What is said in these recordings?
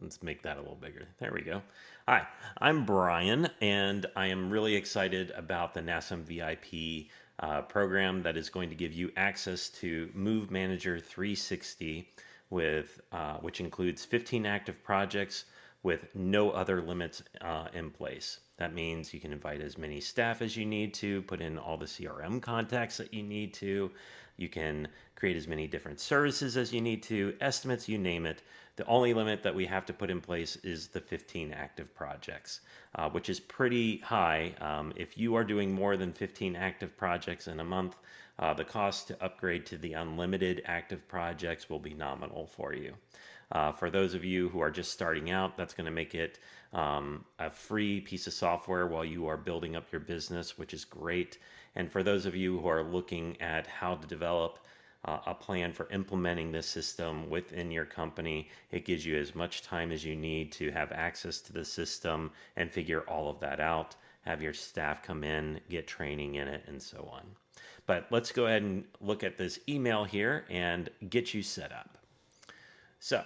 Let's make that a little bigger. There we go. Hi, I'm Brian, and I am really excited about the NASM VIP program that is going to give you access to Move Manager 360 with which includes 15 active projects with no other limits in place. That means you can invite as many staff as you need to, put in all the CRM contacts that you need to. You can create as many different services as you need to, estimates, you name it. The only limit that we have to put in place is the 15 active projects, which is pretty high. If you are doing more than 15 active projects in a month, the cost to upgrade to the unlimited active projects will be nominal for you. For those of you who are just starting out, that's going to make it a free piece of software while you are building up your business, which is great. And for those of you who are looking at how to develop a plan for implementing this system within your company, it gives you as much time as you need to have access to the system and figure all of that out, have your staff come in, get training in it, and so on. But let's go ahead and look at this email here and get you set up. So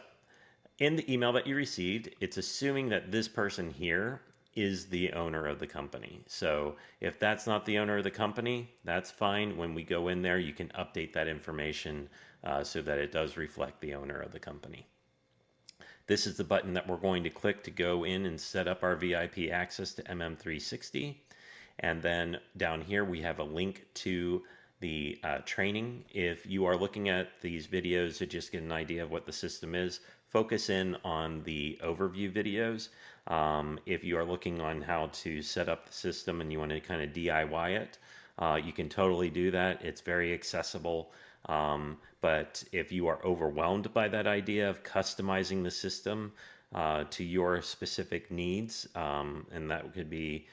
in the email that you received, it's assuming that this person here is the owner of the company. So if that's not the owner of the company, that's fine. When we go in there, you can update that information so that it does reflect the owner of the company. This is the button that we're going to click to go in and set up our VIP access to MM360. And then down here, we have a link to the training. If you are looking at these videos to just get an idea of what the system is, focus in on the overview videos. If you are looking on how to set up the system and you want to kind of DIY it, you can totally do that. It's very accessible. But if you are overwhelmed by that idea of customizing the system to your specific needs, and that could be,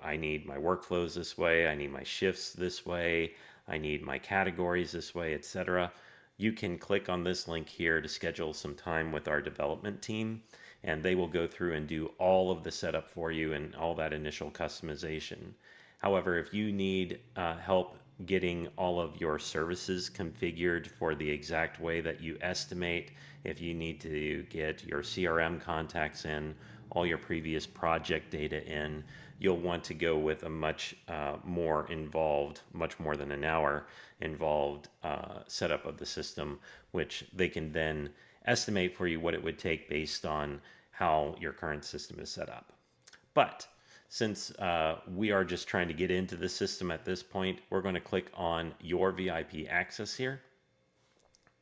I need my workflows this way, I need my shifts this way, I need my categories this way, etc. You can click on this link here to schedule some time with our development team, and they will go through and do all of the setup for you and all that initial customization. However, if you need help getting all of your services configured for the exact way that you estimate, if you need to get your CRM contacts in, all your previous project data in, you'll want to go with a much more involved, much more than an hour involved setup of the system, which they can then estimate for you what it would take based on how your current system is set up. But since we are just trying to get into the system at this point, we're going to click on your VIP access here,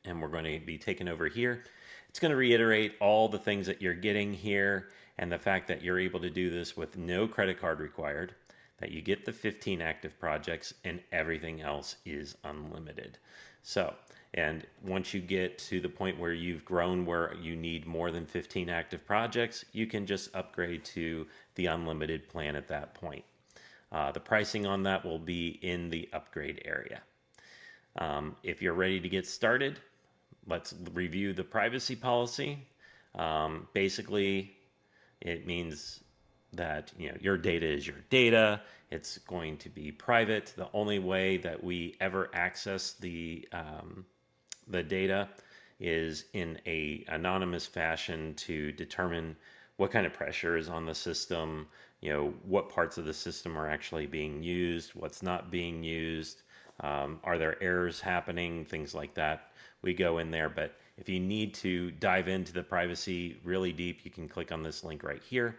and we're going to be taken over here. It's going to reiterate all the things that you're getting here and the fact that you're able to do this with no credit card required, that you get the 15 active projects, and everything else is unlimited. So, and once you get to the point where you've grown where you need more than 15 active projects, you can just upgrade to the unlimited plan at that point. The pricing on that will be in the upgrade area. If you're ready to get started, let's review the privacy policy. Basically, it means that your data is your data. It's going to be private. The only way that we ever access the data is in a anonymous fashion to determine what kind of pressure is on the system, what parts of the system are actually being used, what's not being used, are there errors happening, things like that. We go in there, but if you need to dive into the privacy really deep, you can click on this link right here.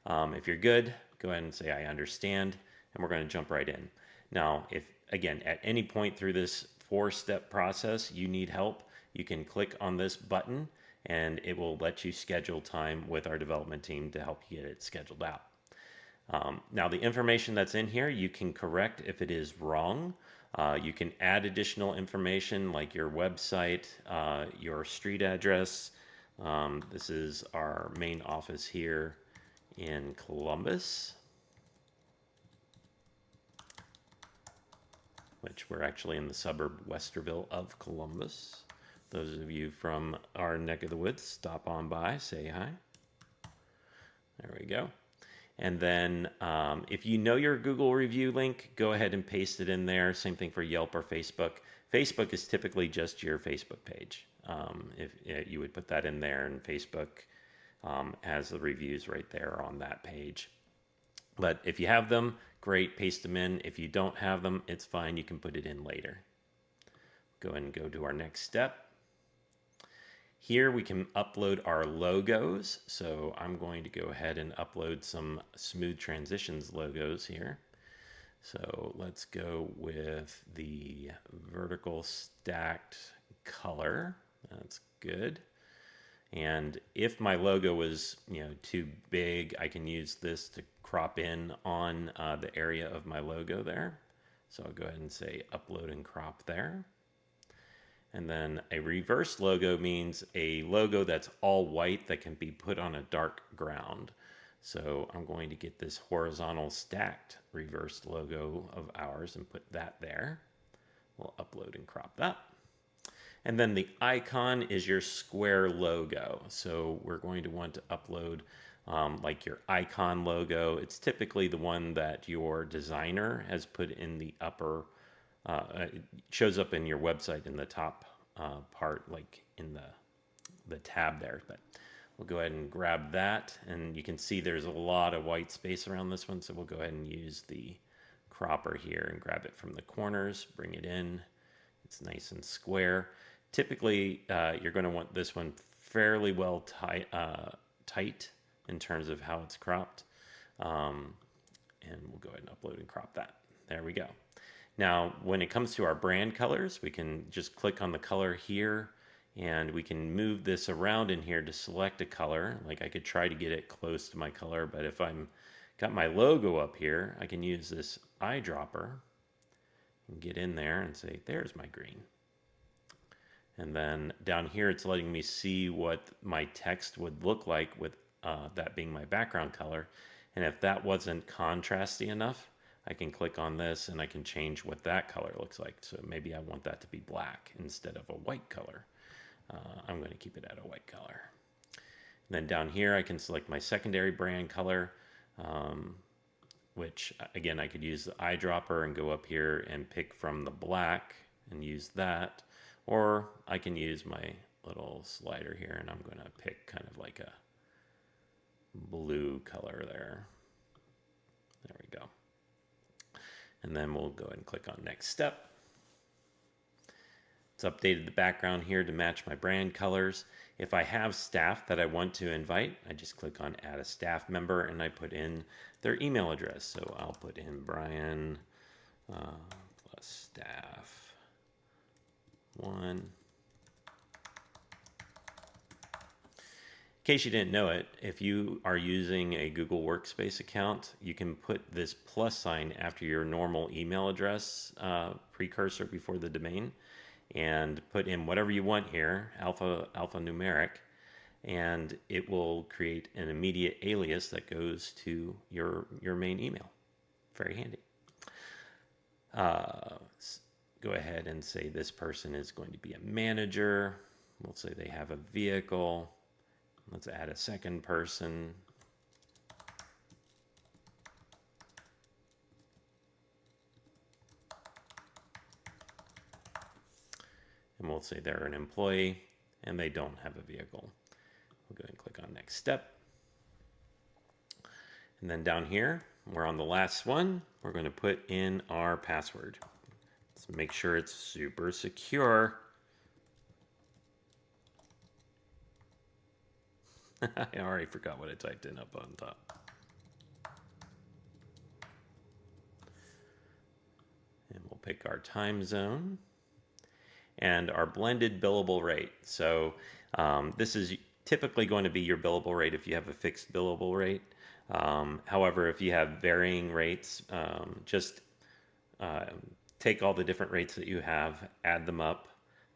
If you're good, go ahead and say I understand, and we're going to jump right in. Now, if again, at any point through this 4-step process you need help, you can click on this button and it will let you schedule time with our development team to help you get it scheduled out. Now, the information that's in here, you can correct if it is wrong. You can add additional information like your website, your street address. This is our main office here in Columbus, which we're actually in the suburb Westerville of Columbus. Those of you from our neck of the woods, stop on by, say hi. There we go. And then if you know your Google review link, go ahead and paste it in there. Same thing for Yelp or Facebook. Facebook is typically just your Facebook page. If you would put that in there, and Facebook as the reviews right there on that page. But if you have them, great, paste them in. If you don't have them, it's fine. You can put it in later. Go ahead and go to our next step. Here we can upload our logos. So I'm going to go ahead and upload some Smooth Transitions logos here. So let's go with the vertical stacked color. That's good. And if my logo was, too big, I can use this to crop in on the area of my logo there. So I'll go ahead and say upload and crop there. And then a reverse logo means a logo that's all white that can be put on a dark ground. So I'm going to get this horizontal stacked reversed logo of ours and put that there. We'll upload and crop that. And then the icon is your square logo. So we're going to want to upload like your icon logo. It's typically the one that your designer has put in the upper, it shows up in your website in the top part, like in the tab there. But we'll go ahead and grab that. And you can see there's a lot of white space around this one. So we'll go ahead and use the cropper here and grab it from the corners, bring it in. It's nice and square. Typically, you're going to want this one fairly well tight in terms of how it's cropped. And we'll go ahead and upload and crop that. There we go. Now, when it comes to our brand colors, we can just click on the color here, and we can move this around in here to select a color. Like I could try to get it close to my color, but if I'm got my logo up here, I can use this eyedropper and get in there and say, there's my green. And then down here, it's letting me see what my text would look like with that being my background color. And if that wasn't contrasty enough, I can click on this and I can change what that color looks like. So maybe I want that to be black instead of a white color. I'm going to keep it at a white color. And then down here, I can select my secondary brand color, which again, I could use the eyedropper and go up here and pick from the black and use that. Or I can use my little slider here and I'm going to pick kind of like a blue color there. There we go. And then we'll go ahead and click on next step. It's updated the background here to match my brand colors. If I have staff that I want to invite, I just click on add a staff member and I put in their email address. So I'll put in Brian plus staff 1. In case you didn't know it, if you are using a Google Workspace account, you can put this plus sign after your normal email address precursor before the domain and put in whatever you want here, alphanumeric, and it will create an immediate alias that goes to your main email. Very handy. Go ahead and say this person is going to be a manager. We'll say they have a vehicle. Let's add a second person. And we'll say they're an employee and they don't have a vehicle. We'll go ahead and click on next step. And then down here, we're on the last one. We're going to put in our password. Let's make sure it's super secure. I already forgot what I typed in up on top. And we'll pick our time zone and our blended billable rate. So this is typically going to be your billable rate if you have a fixed billable rate. However, if you have varying rates, just take all the different rates that you have, add them up,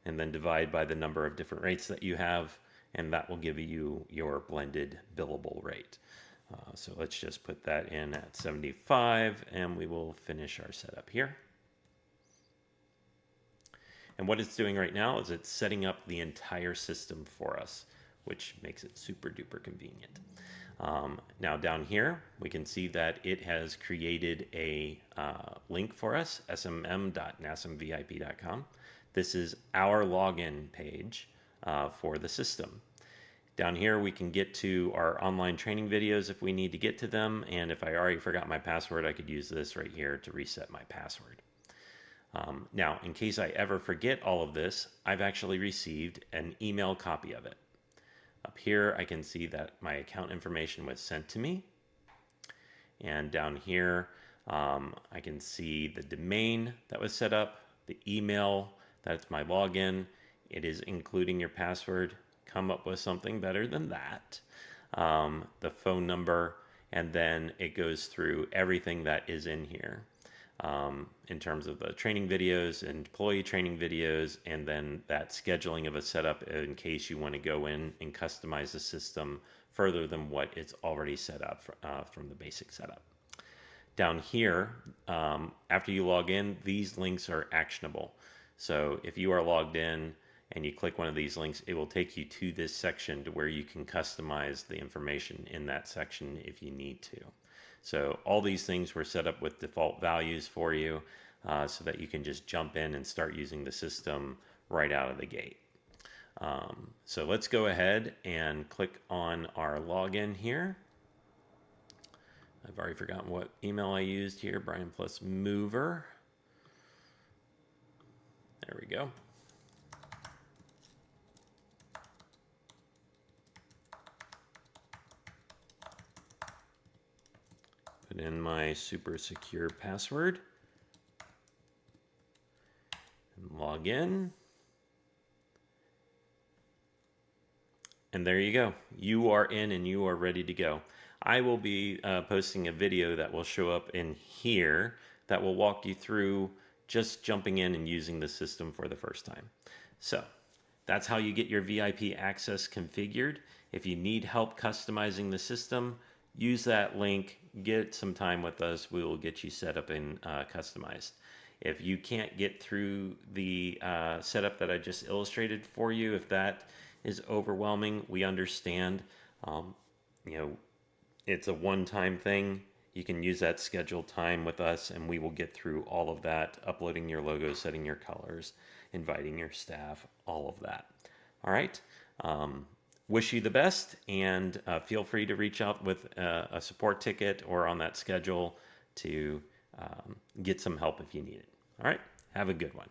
and then divide by the number of different rates that you have, and that will give you your blended billable rate. So let's just put that in at 75, and we will finish our setup here. And what it's doing right now is it's setting up the entire system for us, which makes it super duper convenient. Now down here, we can see that it has created a link for us, smm.nasmvip.com. This is our login page for the system. Down here, we can get to our online training videos if we need to get to them. And if I already forgot my password, I could use this right here to reset my password. Now, in case I ever forget all of this, I've actually received an email copy of it. Up here, I can see that my account information was sent to me. And down here, I can see the domain that was set up, the email, that's my login. It is including your password. Come up with something better than that. The phone number, and then it goes through everything that is in here. In terms of the training videos, employee training videos, and then that scheduling of a setup in case you want to go in and customize the system further than what it's already set up from the basic setup. Down here, after you log in, these links are actionable. So if you are logged in and you click one of these links, it will take you to this section to where you can customize the information in that section if you need to. So all these things were set up with default values for you so that you can just jump in and start using the system right out of the gate. So let's go ahead and click on our login here. I've already forgotten what email I used here, Brian plus Mover. There we go. Put in my super secure password and log in. And there you go. You are in and you are ready to go. I will be posting a video that will show up in here that will walk you through just jumping in and using the system for the first time. So that's how you get your VIP access configured. If you need help customizing the system, use that link, get some time with us. We will get you set up and customized. If you can't get through the setup that I just illustrated for you, if that is overwhelming, we understand. It's a one-time thing. You can use that scheduled time with us and we will get through all of that, uploading your logo, setting your colors, inviting your staff, all of that. All right. Wish you the best, and feel free to reach out with a support ticket or on that schedule to get some help if you need it. All right. Have a good one.